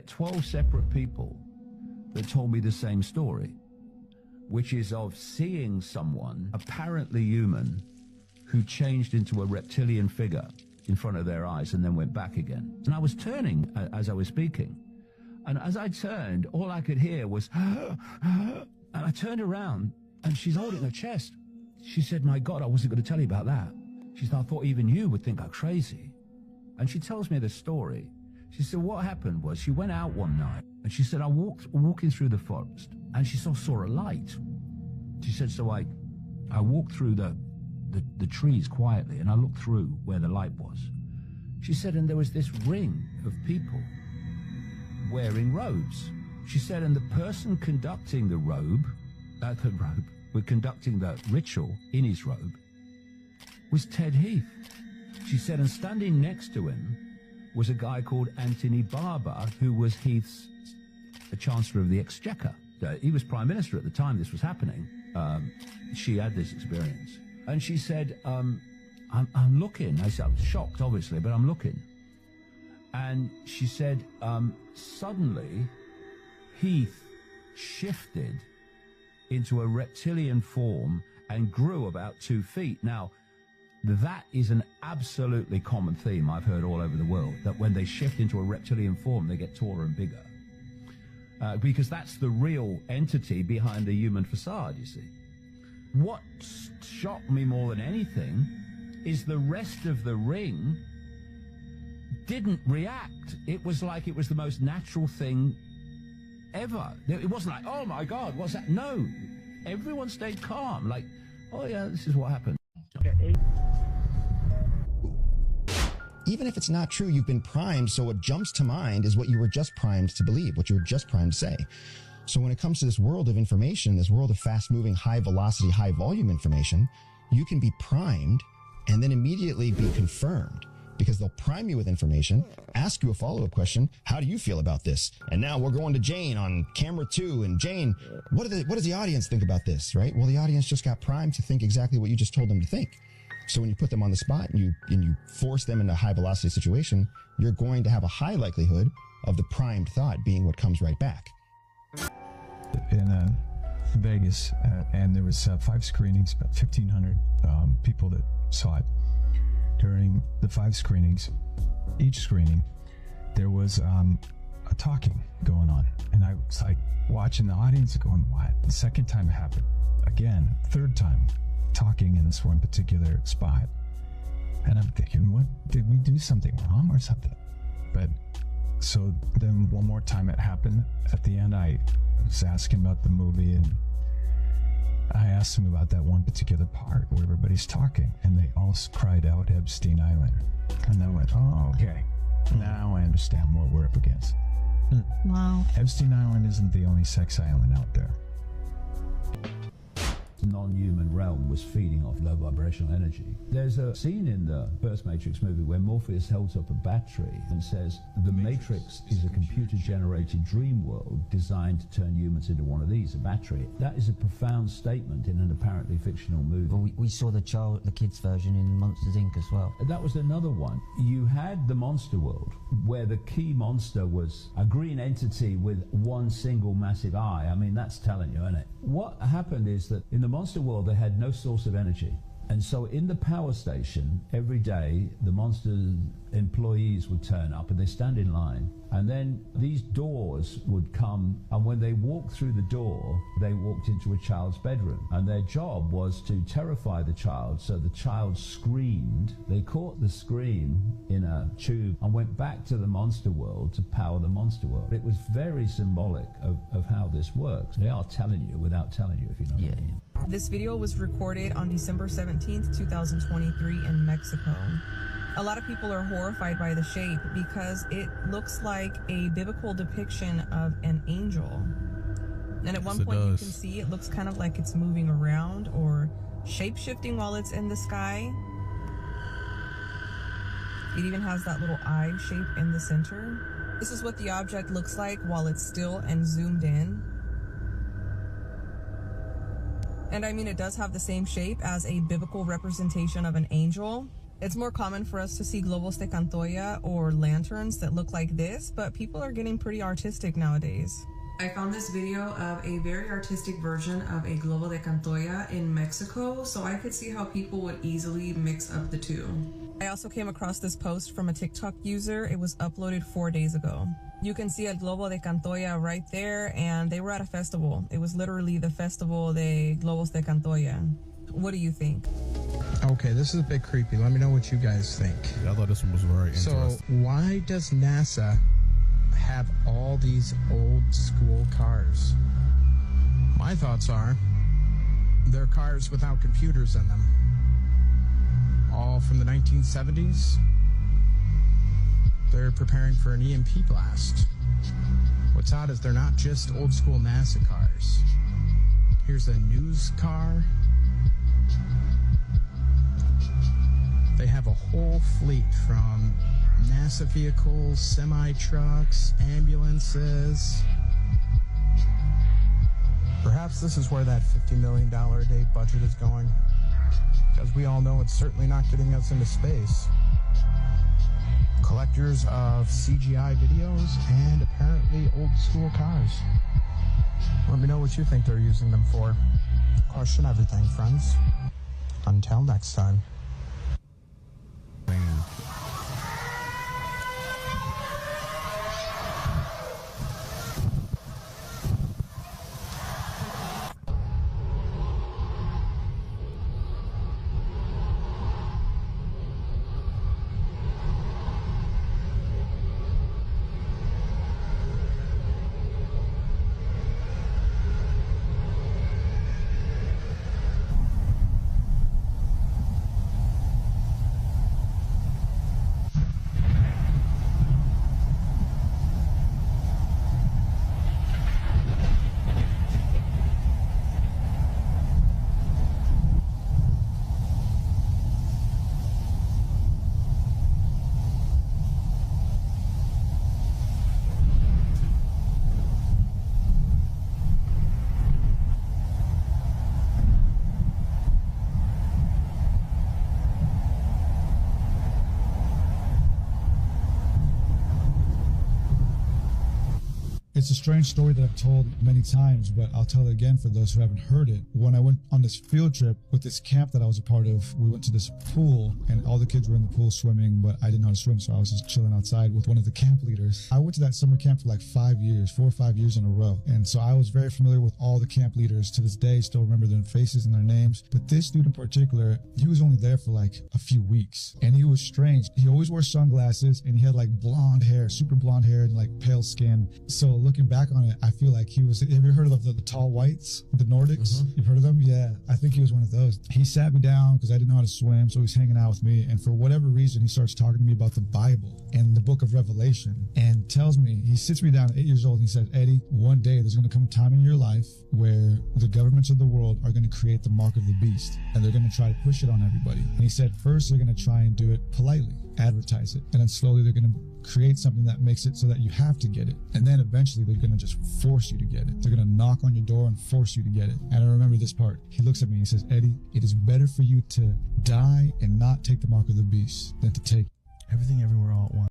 12 separate people that told me the same story, which is of seeing someone, apparently human, who changed into a reptilian figure in front of their eyes and then went back again. And I was turning as I was speaking. And as I turned, all I could hear was, and I turned around and she's holding her chest. She said, my God, I wasn't going to tell you about that. She said, I thought even you would think I'm crazy. And she tells me the story. She said, what happened was she went out one night and she said, I walking through the forest and she saw a light. She said, so I walked through the trees quietly and I looked through where the light was. She said, and there was this ring of people wearing robes. She said, and the person conducting the robe, conducting the ritual in his robe, was Ted Heath. She said, and standing next to him was a guy called Anthony Barber, who was Heath's Chancellor of the Exchequer. He was Prime Minister at the time this was happening. She had this experience. And she said, I'm looking. I said, I was shocked, obviously, but I'm looking. And she said, suddenly, Heath shifted into a reptilian form and grew about 2 feet. Now, that is an absolutely common theme I've heard all over the world, that when they shift into a reptilian form, they get taller and bigger. Because that's the real entity behind the human facade, you see. What shocked me more than anything is the rest of the ring didn't react. It was like it was the most natural thing ever. It wasn't like, oh my God, what's that? No, everyone stayed calm. Like, oh yeah, this is what happened. Even if it's not true, you've been primed, so what jumps to mind is what you were just primed to believe, what you were just primed to say. So when it comes to this world of information, this world of fast-moving, high-velocity, high-volume information, you can be primed and then immediately be confirmed, because they'll prime you with information, ask you a follow-up question, how do you feel about this? And now we're going to Jane on camera 2, and Jane, what does the audience think about this, right? Well, the audience just got primed to think exactly what you just told them to think. So when you put them on the spot and you force them into a high velocity situation, you're going to have a high likelihood of the primed thought being what comes right back. In Vegas, and there was 5 screenings, about 1,500 people that saw it. During the 5 screenings, each screening, there was a talking going on, and I was like watching the audience going, what? The second time it happened, again, third time, talking in this one particular spot, and I'm thinking, what, did we do something wrong or something? But so then one more time it happened. At the end, I was asking about the movie, and I asked them about that one particular part where everybody's talking, and they all cried out Epstein Island. And then I went, oh, okay, now I understand what we're up against. Wow. Epstein Island isn't the only sex island out there. Non-human realm was feeding off low vibrational energy. There's a scene in the first Matrix movie where Morpheus holds up a battery and says, the Matrix is a computer-generated dream world designed to turn humans into one of these, a battery. That is a profound statement in an apparently fictional movie. Well, we saw the kids version in Monsters Inc. as well. That was another one. You had the monster world, where the key monster was a green entity with one single massive eye. I mean, that's telling you, isn't it? What happened is that in the monster world, they had no source of energy. And so in the power station, every day, the monster employees would turn up and they stand in line. And then these doors would come, and when they walked through the door, they walked into a child's bedroom. And their job was to terrify the child, so the child screamed. They caught the scream in a tube and went back to the monster world to power the monster world. It was very symbolic of how this works. They are telling you without telling you, if you know what I mean. This video was recorded on December 17th, 2023 in Mexico. A lot of people are horrified by the shape because it looks like a biblical depiction of an angel. And at one point you can see it looks kind of like it's moving around or shape-shifting while it's in the sky. It even has that little eye shape in the center. This is what the object looks like while it's still and zoomed in. And I mean, it does have the same shape as a biblical representation of an angel. It's more common for us to see globos de Cantoya or lanterns that look like this, but people are getting pretty artistic nowadays. I found this video of a very artistic version of a globo de Cantoya in Mexico, so I could see how people would easily mix up the two. I also came across this post from a TikTok user. It was uploaded 4 days ago. You can see a globo de Cantoya right there, and they were at a festival. It was literally the Festival de Globos de Cantoya. What do you think? Okay, this is a bit creepy. Let me know what you guys think. Yeah, I thought this one was very interesting. So, why does NASA have all these old school cars? My thoughts are, they're cars without computers in them. All from the 1970s. They're preparing for an EMP blast. What's odd is they're not just old school NASA cars. Here's a news car. They have a whole fleet from NASA vehicles, semi-trucks, ambulances. Perhaps this is where that $50 million a day budget is going. Because we all know it's certainly not getting us into space. Collectors of CGI videos and apparently old school cars. Let me know what you think they're using them for. Question everything, friends. Until next time. It's a strange story that I've told many times, but I'll tell it again for those who haven't heard it. When I went on this field trip with this camp that I was a part of, we went to this pool and all the kids were in the pool swimming, but I didn't know how to swim, so I was just chilling outside with one of the camp leaders. I went to that summer camp for like 5 years, 4 or 5 years in a row. And so I was very familiar with all the camp leaders. To this day, still remember their faces and their names. But this dude in particular, he was only there for like a few weeks and he was strange. He always wore sunglasses and he had like blonde hair, super blonde hair and like pale skin. So looking back on it, I feel like he was, have you heard of the tall whites, the Nordics? You've heard of them? Yeah, I think he was one of those. He sat me down because I didn't know how to swim, so he's hanging out with me. And for whatever reason, he starts talking to me about the Bible and the book of Revelation and tells me, he sits me down at 8 years old and he says, Eddie, one day there's going to come a time in your life where the governments of the world are going to create the mark of the beast and they're going to try to push it on everybody. And he said, first, they're going to try and do it politely, advertise it. And then slowly they're going to create something that makes it so that you have to get it. And then eventually they're going to just force you to get it. They're going to knock on your door and force you to get it. And I remember this part. He looks at me and he says, Eddie, it is better for you to die and not take the mark of the beast than to take everything everywhere all at once.